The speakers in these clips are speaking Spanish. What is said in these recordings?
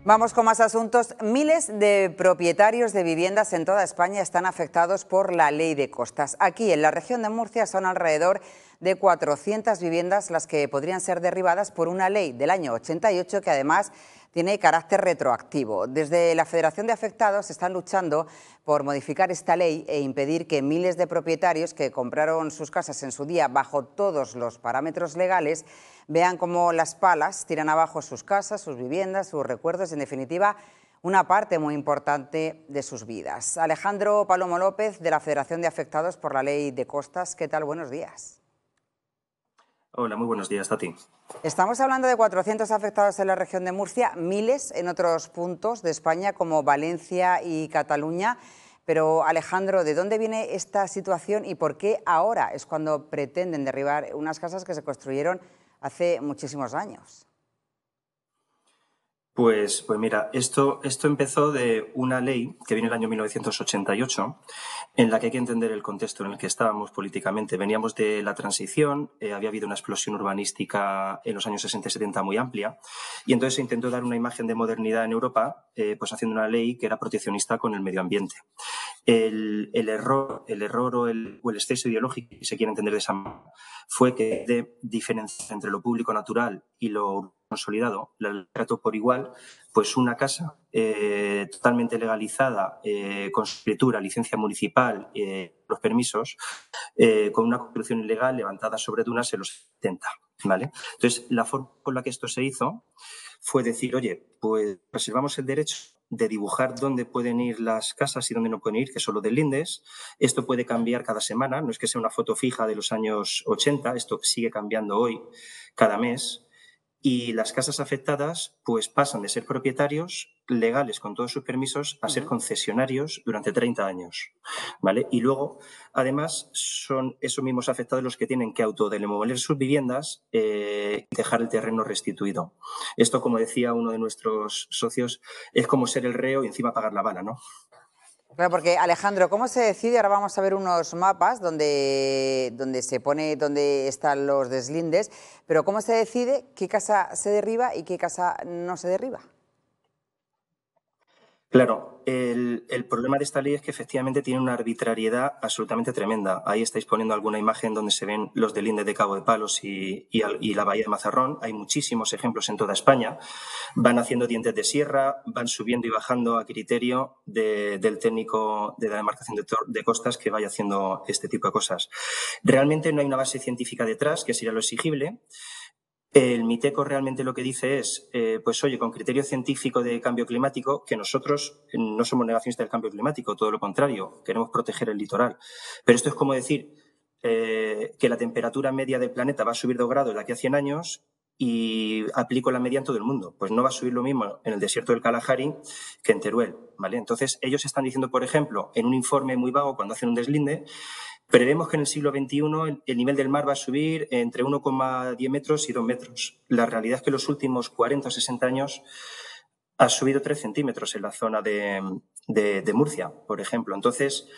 Vamos con más asuntos. Miles de propietarios de viviendas en toda España están afectados por la ley de costas. Aquí, en la región de Murcia, son alrededor de 400 viviendas las que podrían ser derribadas por una ley del año 88 que además tiene carácter retroactivo. Desde la Federación de Afectados están luchando por modificar esta ley e impedir que miles de propietarios que compraron sus casas en su día bajo todos los parámetros legales vean cómo las palas tiran abajo sus casas, sus viviendas, sus recuerdos, en definitiva, una parte muy importante de sus vidas. Alejandro Palomo López, de la Federación de Afectados por la Ley de Costas. ¿Qué tal? Buenos días. Hola, muy buenos días, Tati. Estamos hablando de 400 afectados en la región de Murcia, miles en otros puntos de España como Valencia y Cataluña. Pero, Alejandro, ¿de dónde viene esta situación y por qué ahora es cuando pretenden derribar unas casas que se construyeron hace muchísimos años? Pues mira, esto empezó de una ley que viene del año 1988, en la que hay que entender el contexto en el que estábamos políticamente. Veníamos de la transición, había habido una explosión urbanística en los años 60 y 70 muy amplia, y entonces se intentó dar una imagen de modernidad en Europa, pues haciendo una ley que era proteccionista con el medio ambiente. El error o el exceso ideológico, si se quiere entender de esa manera, fue que de diferenciar entre lo público natural y lo consolidado, la trató por igual, pues una casa totalmente legalizada, con su escritura, licencia municipal, los permisos, con una construcción ilegal levantada sobre dunas en los 70, ¿vale? Entonces, la forma con la que esto se hizo fue decir, oye, pues reservamos el derecho de dibujar dónde pueden ir las casas y dónde no pueden ir, que son los deslindes. Esto puede cambiar cada semana, no es que sea una foto fija de los años 80, esto sigue cambiando hoy, cada mes. Y las casas afectadas pues pasan de ser propietarios legales con todos sus permisos a ser concesionarios durante 30 años, ¿vale? Y luego, además, son esos mismos afectados los que tienen que autodemoler sus viviendas y dejar el terreno restituido. Esto, como decía uno de nuestros socios, es como ser el reo y encima pagar la bala, ¿no? Claro, porque, Alejandro, ¿cómo se decide? Ahora vamos a ver unos mapas donde se pone dónde están los deslindes, pero ¿cómo se decide qué casa se derriba y qué casa no se derriba? Claro, el problema de esta ley es que efectivamente tiene una arbitrariedad absolutamente tremenda. Ahí estáis poniendo alguna imagen donde se ven los deslindes de Cabo de Palos y la bahía de Mazarrón. Hay muchísimos ejemplos en toda España. Van haciendo dientes de sierra, van subiendo y bajando a criterio del técnico de la demarcación de costas que vaya haciendo este tipo de cosas. Realmente no hay una base científica detrás, que sería lo exigible. El MITECO realmente lo que dice es, pues oye, con criterio científico de cambio climático, que nosotros no somos negacionistas del cambio climático, todo lo contrario, queremos proteger el litoral. Pero esto es como decir que la temperatura media del planeta va a subir 2 grados de aquí a 100 años y aplico la media en todo el mundo. Pues no va a subir lo mismo en el desierto del Kalahari que en Teruel, ¿vale? Entonces, ellos están diciendo, por ejemplo, en un informe muy vago, cuando hacen un deslinde, prevemos que en el siglo XXI el nivel del mar va a subir entre 1,10 metros y 2 metros. La realidad es que en los últimos 40 o 60 años ha subido 3 centímetros en la zona de Murcia, por ejemplo. Entonces,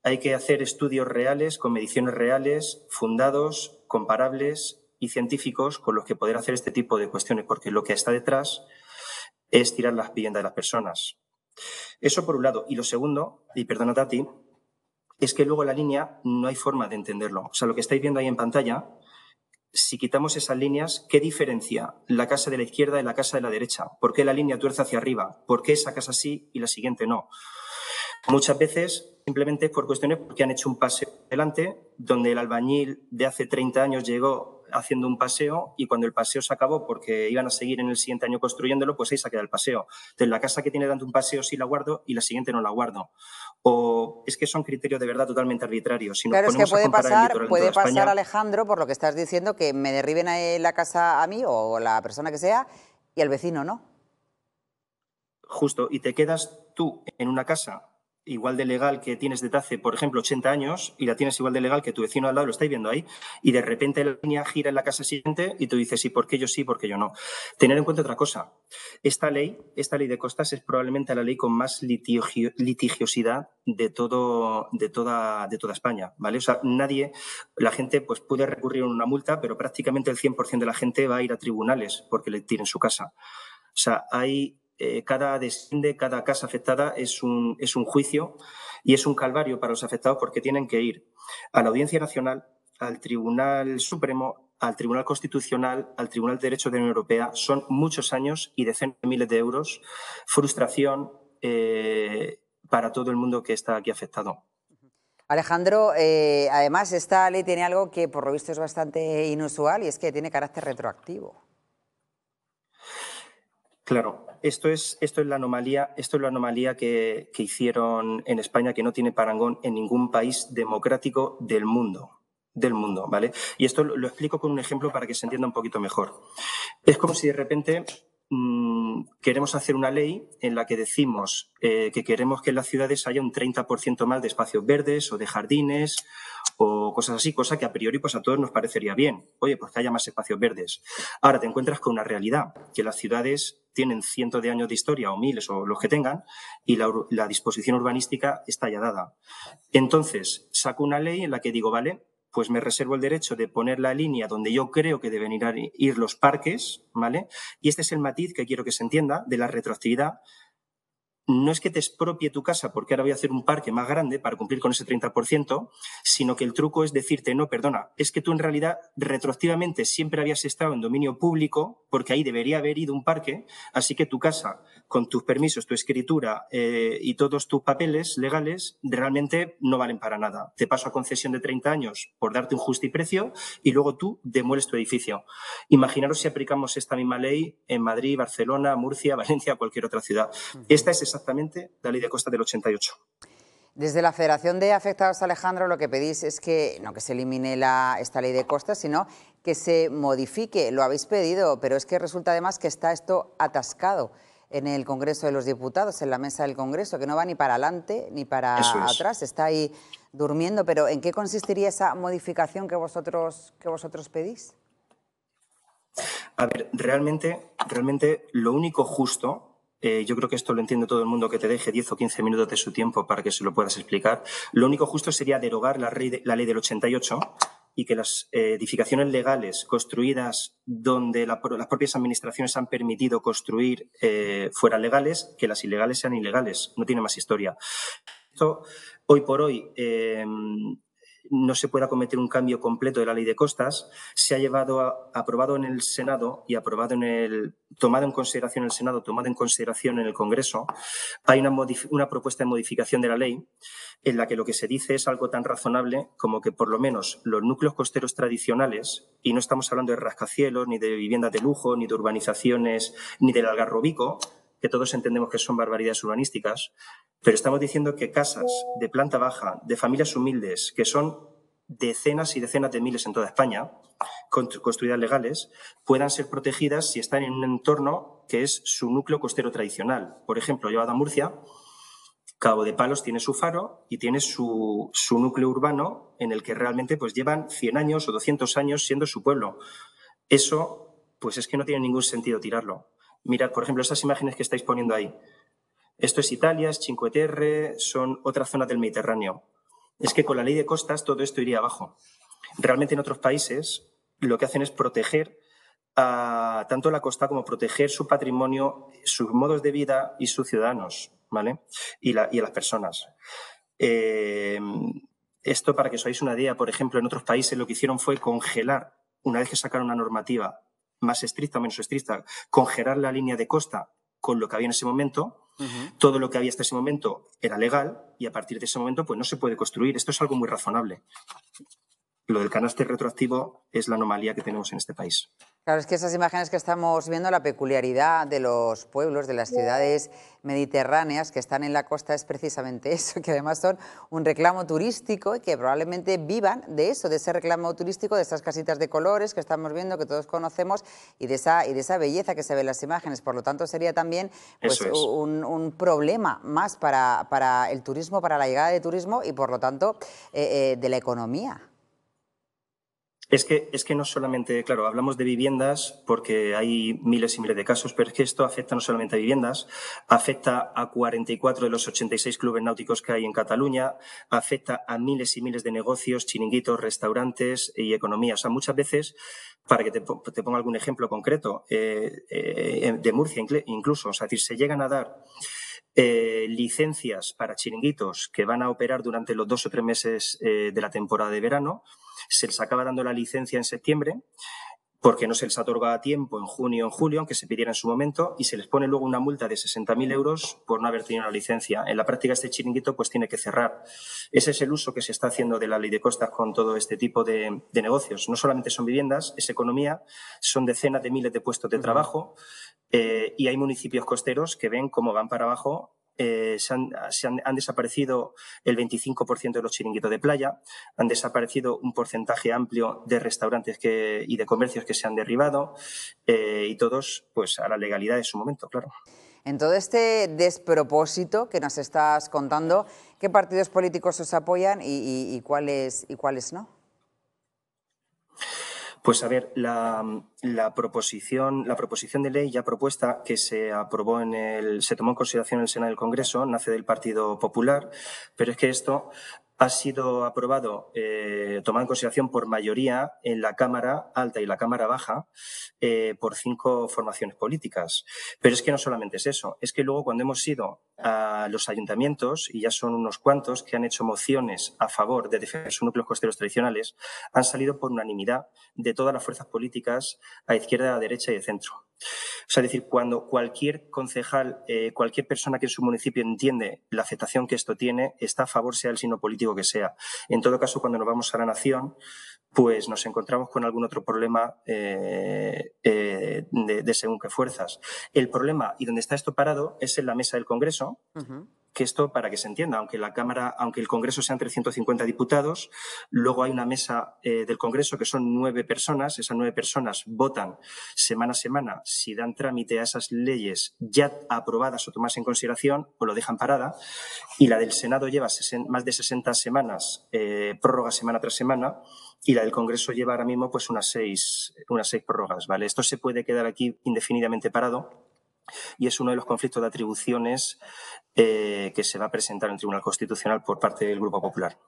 hay que hacer estudios reales, con mediciones reales, fundados, comparables y científicos con los que poder hacer este tipo de cuestiones, porque lo que está detrás es tirar las viviendas de las personas. Eso por un lado. Y lo segundo, y perdona, Tati, es que luego la línea no hay forma de entenderlo. O sea, lo que estáis viendo ahí en pantalla, si quitamos esas líneas, ¿qué diferencia la casa de la izquierda de la casa de la derecha? ¿Por qué la línea tuerce hacia arriba? ¿Por qué esa casa sí y la siguiente no? Muchas veces simplemente es por cuestiones porque han hecho un paseo adelante, donde el albañil de hace 30 años llegó haciendo un paseo y cuando el paseo se acabó porque iban a seguir en el siguiente año construyéndolo, pues ahí se queda el paseo. Entonces, la casa que tiene tanto un paseo sí la guardo y la siguiente no la guardo. O es que son criterios de verdad totalmente arbitrarios. Si nos Claro, es que ponemos a comparar el litoral en toda puede pasar, España, Alejandro, por lo que estás diciendo, que me derriben la casa a mí o la persona que sea y al vecino no. justo, y te quedas tú en una casa igual de legal que tienes desde hace, por ejemplo, 80 años y la tienes igual de legal que tu vecino al lado, lo estáis viendo ahí, y de repente la línea gira en la casa siguiente y tú dices, ¿y por qué yo sí, por qué yo no? Tener en cuenta otra cosa. Esta ley de costas es probablemente la ley con más litigiosidad de toda España, ¿vale? O sea, la gente pues puede recurrir a una multa, pero prácticamente el 100% de la gente va a ir a tribunales porque le tiren su casa. O sea, hay cada desciende, cada casa afectada es un juicio y es un calvario para los afectados porque tienen que ir a la Audiencia Nacional, al Tribunal Supremo, al Tribunal Constitucional, al Tribunal de Derechos de la Unión Europea. Son muchos años y decenas de miles de euros, frustración para todo el mundo que está aquí afectado. Alejandro, además esta ley tiene algo que por lo visto es bastante inusual y es que tiene carácter retroactivo. Claro, esto es la anomalía que hicieron en España, que no tiene parangón en ningún país democrático del mundo, ¿vale? Y esto lo explico con un ejemplo para que se entienda un poquito mejor. Es como si de repente queremos hacer una ley en la que decimos que queremos que en las ciudades haya un 30% más de espacios verdes o de jardines o cosas así, cosa que a priori pues a todos nos parecería bien. Oye, pues que haya más espacios verdes. Ahora te encuentras con una realidad, que las ciudades tienen cientos de años de historia o miles o los que tengan y la disposición urbanística está ya dada. Entonces, saco una ley en la que digo, vale, pues me reservo el derecho de poner la línea donde yo creo que deben ir los parques, ¿vale? Y este es el matiz que quiero que se entienda de la retroactividad. No es que te expropie tu casa porque ahora voy a hacer un parque más grande para cumplir con ese 30%, sino que el truco es decirte, no, perdona, es que tú en realidad retroactivamente siempre habías estado en dominio público porque ahí debería haber ido un parque, así que tu casa, con tus permisos, tu escritura y todos tus papeles legales, realmente no valen para nada. Te paso a concesión de 30 años por darte un justiprecio y luego tú demueles tu edificio. Imaginaros si aplicamos esta misma ley en Madrid, Barcelona, Murcia, Valencia, cualquier otra ciudad. Esta es exactamente la ley de costas del 88. Desde la Federación de Afectados, Alejandro, lo que pedís es que no que se elimine esta ley de costas, sino que se modifique. Lo habéis pedido, pero es que resulta además que está esto atascado en el Congreso de los Diputados, en la mesa del Congreso, que no va ni para adelante ni para atrás, está ahí durmiendo. Pero ¿en qué consistiría esa modificación que vosotros pedís? A ver, realmente lo único justo, yo creo que esto lo entiende todo el mundo, que te deje 10 o 15 minutos de su tiempo para que se lo puedas explicar. Lo único justo sería derogar la ley del 88 y que las edificaciones legales construidas donde las propias administraciones han permitido construir fueran legales, que las ilegales sean ilegales. No tiene más historia. Esto, hoy por hoy, no se puede acometer un cambio completo de la ley de costas. Se ha aprobado en el Senado y tomado en consideración en el Senado, tomado en consideración en el Congreso. Hay una propuesta de modificación de la ley en la que lo que se dice es algo tan razonable como que por lo menos los núcleos costeros tradicionales, y no estamos hablando de rascacielos, ni de viviendas de lujo, ni de urbanizaciones, ni del Algarrobico, que todos entendemos que son barbaridades urbanísticas, pero estamos diciendo que casas de planta baja, de familias humildes, que son decenas y decenas de miles en toda España, construidas legales, puedan ser protegidas si están en un entorno que es su núcleo costero tradicional. Por ejemplo, llevado a Murcia, Cabo de Palos tiene su faro y tiene su núcleo urbano en el que realmente pues llevan 100 años o 200 años siendo su pueblo. Eso, pues es que no tiene ningún sentido tirarlo. Mirad, por ejemplo, esas imágenes que estáis poniendo ahí. Esto es Italia, es Cinque Terre, son otras zonas del Mediterráneo. Es que con la ley de costas todo esto iría abajo. Realmente en otros países lo que hacen es proteger tanto la costa como proteger su patrimonio, sus modos de vida y sus ciudadanos, ¿vale? Y a las personas. Esto, para que os hagáis una idea, por ejemplo, en otros países lo que hicieron fue congelar, una vez que sacaron una normativa más estricta o menos estricta, congelar la línea de costa con lo que había en ese momento. Todo lo que había hasta ese momento era legal y a partir de ese momento pues no se puede construir. Esto es algo muy razonable. Lo del canaste retroactivo es la anomalía que tenemos en este país. Claro, es que esas imágenes que estamos viendo, la peculiaridad de los pueblos, de las ciudades mediterráneas que están en la costa es precisamente eso, que además son un reclamo turístico y que probablemente vivan de eso, de ese reclamo turístico, de esas casitas de colores que estamos viendo, que todos conocemos y de esa belleza que se ve en las imágenes. Por lo tanto, sería también pues, un problema más para el turismo, para la llegada de turismo y, por lo tanto, de la economía. Es que no solamente, claro, hablamos de viviendas porque hay miles y miles de casos, pero es que esto afecta no solamente a viviendas, afecta a 44 de los 86 clubes náuticos que hay en Cataluña, afecta a miles y miles de negocios, chiringuitos, restaurantes y economía. O sea, muchas veces, para que te ponga algún ejemplo concreto, de Murcia incluso, o sea, es decir, se llegan a dar licencias para chiringuitos que van a operar durante los 2 o 3 meses de la temporada de verano. Se les acaba dando la licencia en septiembre porque no se les otorga a tiempo en junio o en julio, aunque se pidiera en su momento, y se les pone luego una multa de 60.000 euros por no haber tenido la licencia. En la práctica, este chiringuito pues tiene que cerrar. Ese es el uso que se está haciendo de la ley de costas con todo este tipo de negocios. No solamente son viviendas, es economía, son decenas de miles de puestos de trabajo y hay municipios costeros que ven cómo van para abajo. Han desaparecido el 25% de los chiringuitos de playa, han desaparecido un porcentaje amplio de restaurantes y de comercios que se han derribado y todos pues a la legalidad de su momento, claro. En todo este despropósito que nos estás contando, ¿qué partidos políticos os apoyan y cuáles no? Pues a ver, la proposición de ley ya propuesta que se aprobó se tomó en consideración en el Senado del Congreso, nace del Partido Popular, pero es que esto ha sido aprobado, tomado en consideración por mayoría en la Cámara Alta y la Cámara Baja por 5 formaciones políticas. Pero es que no solamente es eso, es que luego cuando hemos ido a los ayuntamientos, y ya son unos cuantos que han hecho mociones a favor de defender sus núcleos costeros tradicionales, han salido por unanimidad de todas las fuerzas políticas a izquierda, a derecha y de centro. O sea, es decir, cuando cualquier concejal, cualquier persona que en su municipio entiende la aceptación que esto tiene, está a favor, sea el signo político que sea. En todo caso, cuando nos vamos a la nación, pues nos encontramos con algún otro problema de según qué fuerzas. El problema, y donde está esto parado, es en la mesa del Congreso, que esto, para que se entienda, aunque el Congreso sean 350 diputados, luego hay una mesa del Congreso que son 9 personas. Esas 9 personas votan semana a semana si dan trámite a esas leyes ya aprobadas o tomadas en consideración o lo dejan parada. Y la del Senado lleva más de 60 semanas, prórroga semana tras semana, y la del Congreso lleva ahora mismo pues unas 6 prórrogas, ¿vale? Esto se puede quedar aquí indefinidamente parado. Y es uno de los conflictos de atribuciones que se va a presentar en el Tribunal Constitucional por parte del Grupo Popular.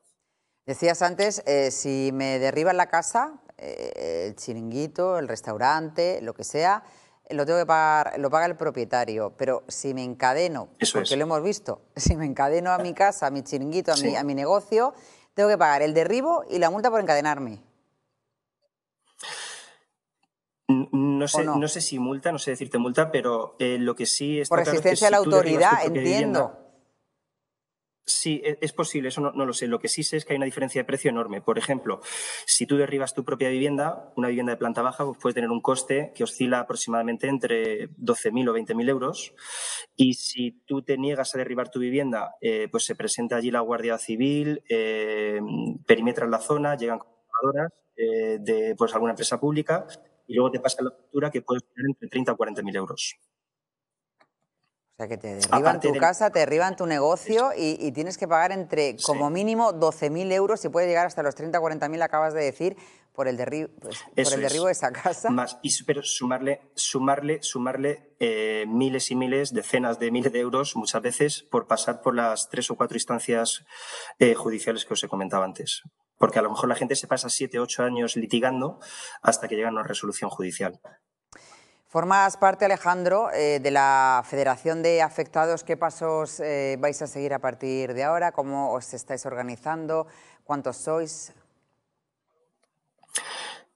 Decías antes, si me derriban la casa, el chiringuito, el restaurante, lo que sea, lo tengo que pagar, lo paga el propietario. Pero si me encadeno, porque lo hemos visto, si me encadeno a mi casa, a mi chiringuito, a mi negocio, tengo que pagar el derribo y la multa por encadenarme. No sé si multa, no sé decirte multa, pero lo que sí está por claro resistencia es que a la si tú derribas autoridad, tu propia entiendo. vivienda, sí, es posible, eso no lo sé. Lo que sí sé es que hay una diferencia de precio enorme. Por ejemplo, si tú derribas tu propia vivienda, una vivienda de planta baja, pues puedes tener un coste que oscila aproximadamente entre 12.000 o 20.000 euros. Y si tú te niegas a derribar tu vivienda, pues se presenta allí la Guardia Civil, perimetran la zona, llegan controladoras de pues, alguna empresa pública y luego te pasan la factura que puede tener entre 30 o 40.000 euros. O sea, que te derriban tu casa, te derriban tu negocio y tienes que pagar entre, como mínimo, 12.000 euros y puede llegar hasta los 30 o 40.000, acabas de decir, por el derribo de esa casa. Pero sumarle miles y miles, decenas de miles de euros, muchas veces, por pasar por las 3 o 4 instancias judiciales que os he comentado antes. Porque a lo mejor la gente se pasa 7 o 8 años litigando hasta que llega a una resolución judicial. Formas parte, Alejandro, de la Federación de Afectados. ¿Qué pasos vais a seguir a partir de ahora? ¿Cómo os estáis organizando? ¿Cuántos sois?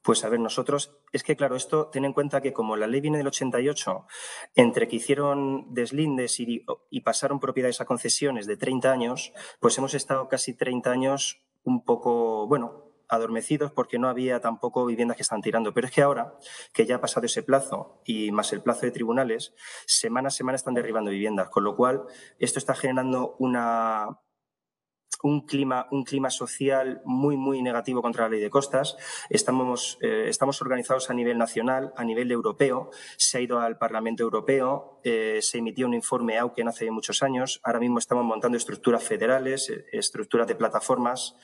Pues a ver, nosotros, es que claro, esto, ten en cuenta que como la ley viene del 88, entre que hicieron deslindes y pasaron propiedades a concesiones de 30 años, pues hemos estado casi 30 años un poco, adormecidos porque no había tampoco viviendas que están tirando. Pero es que ahora, que ya ha pasado ese plazo y más el plazo de tribunales, semana a semana están derribando viviendas, con lo cual esto está generando una un clima social muy negativo contra la ley de costas. Estamos organizados a nivel nacional, a nivel europeo. Se ha ido al Parlamento Europeo, se emitió un informe Auken hace muchos años. Ahora mismo estamos montando estructuras federales, estructuras de plataformas.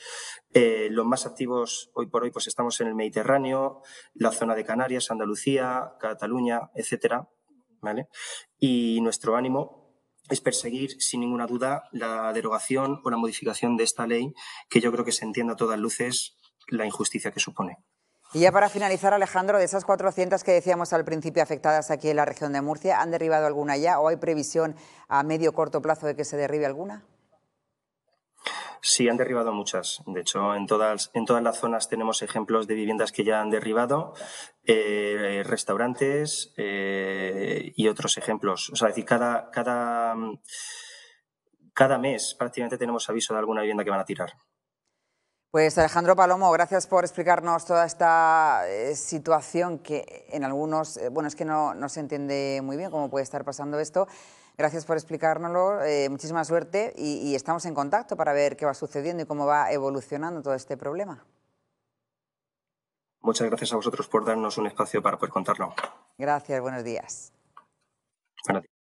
Los más activos hoy por hoy pues estamos en el Mediterráneo, la zona de Canarias, Andalucía, Cataluña, etcétera, ¿vale? Y nuestro ánimo es perseguir, sin ninguna duda, la derogación o la modificación de esta ley, que yo creo que se entienda a todas luces la injusticia que supone. Y ya para finalizar, Alejandro, de esas 400 que decíamos al principio afectadas aquí en la región de Murcia, ¿han derribado alguna ya o hay previsión a medio o corto plazo de que se derribe alguna? Sí, han derribado muchas. De hecho, en todas las zonas tenemos ejemplos de viviendas que ya han derribado, restaurantes y otros ejemplos. O sea, es decir, cada mes prácticamente tenemos aviso de alguna vivienda que van a tirar. Pues Alejandro Palomo, gracias por explicarnos toda esta situación que en algunos, bueno, es que no se entiende muy bien cómo puede estar pasando esto. Gracias por explicárnoslo, muchísima suerte y estamos en contacto para ver qué va sucediendo y cómo va evolucionando todo este problema. Muchas gracias a vosotros por darnos un espacio para poder contarlo. Gracias, buenos días. Buenos días.